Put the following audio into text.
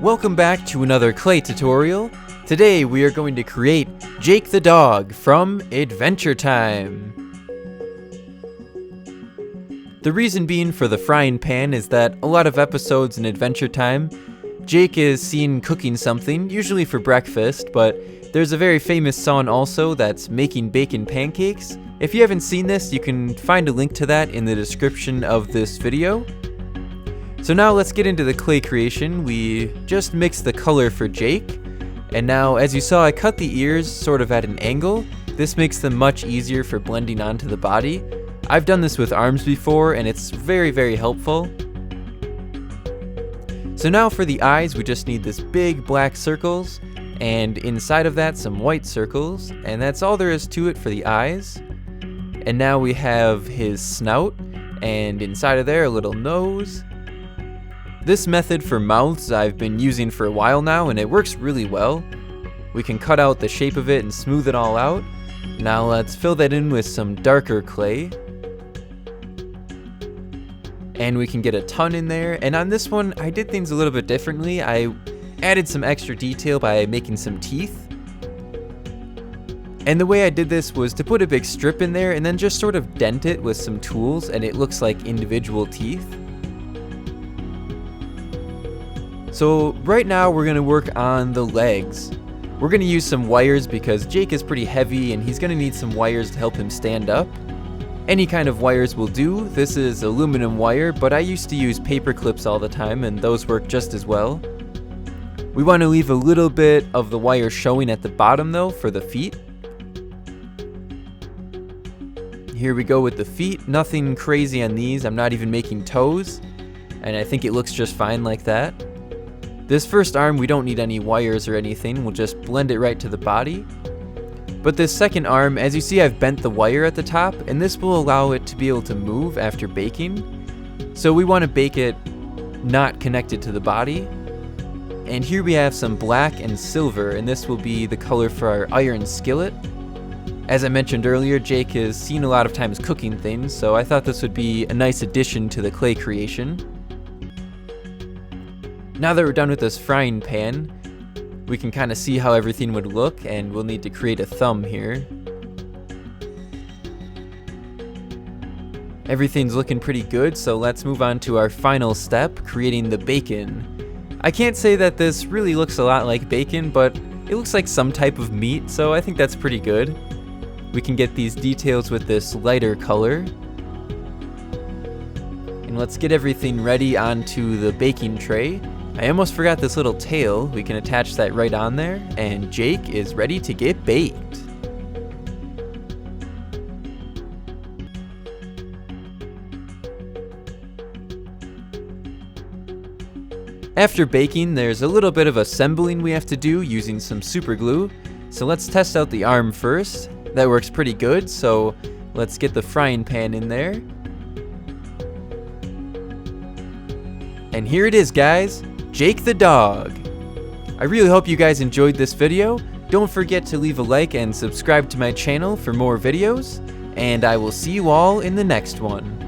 Welcome back to another clay tutorial. Today we are going to create Jake the dog from Adventure Time. The reason being for the frying pan is that a lot of episodes in Adventure Time, Jake is seen cooking something, usually for breakfast, but there's a very famous song also that's making bacon pancakes. If you haven't seen this, you can find a link to that in the description of this video. So now let's get into the clay creation. We just mixed the color for Jake. And now, as you saw, I cut the ears sort of at an angle. This makes them much easier for blending onto the body. I've done this with arms before, and it's very, very helpful. So now for the eyes, we just need this big black circles, and inside of that, some white circles. And that's all there is to it for the eyes. And now we have his snout, and inside of there, a little nose. This method for mouths I've been using for a while now, and it works really well. We can cut out the shape of it and smooth it all out. Now let's fill that in with some darker clay. And we can get a ton in there. And on this one, I did things a little bit differently. I added some extra detail by making some teeth. And the way I did this was to put a big strip in there and then just sort of dent it with some tools, and it looks like individual teeth. So right now we're going to work on the legs. We're going to use some wires because Jake is pretty heavy and he's going to need some wires to help him stand up. Any kind of wires will do. This is aluminum wire, but I used to use paper clips all the time and those work just as well. We want to leave a little bit of the wire showing at the bottom though for the feet. Here we go with the feet. Nothing crazy on these. I'm not even making toes, and I think it looks just fine like that. This first arm, we don't need any wires or anything, we'll just blend it right to the body. But this second arm, as you see, I've bent the wire at the top, and this will allow it to be able to move after baking. So we want to bake it not connected to the body. And here we have some black and silver, and this will be the color for our iron skillet. As I mentioned earlier, Jake is seen a lot of times cooking things, so I thought this would be a nice addition to the clay creation. Now that we're done with this frying pan, we can kind of see how everything would look, and we'll need to create a thumb here. Everything's looking pretty good, so let's move on to our final step, creating the bacon. I can't say that this really looks a lot like bacon, but it looks like some type of meat, so I think that's pretty good. We can get these details with this lighter color. And let's get everything ready onto the baking tray. I almost forgot this little tail. We can attach that right on there, and Jake is ready to get baked. After baking, there's a little bit of assembling we have to do using some super glue. So let's test out the arm first. That works pretty good, so let's get the frying pan in there. And here it is, guys. Jake the dog. I really hope you guys enjoyed this video. Don't forget to leave a like and subscribe to my channel for more videos, and I will see you all in the next one.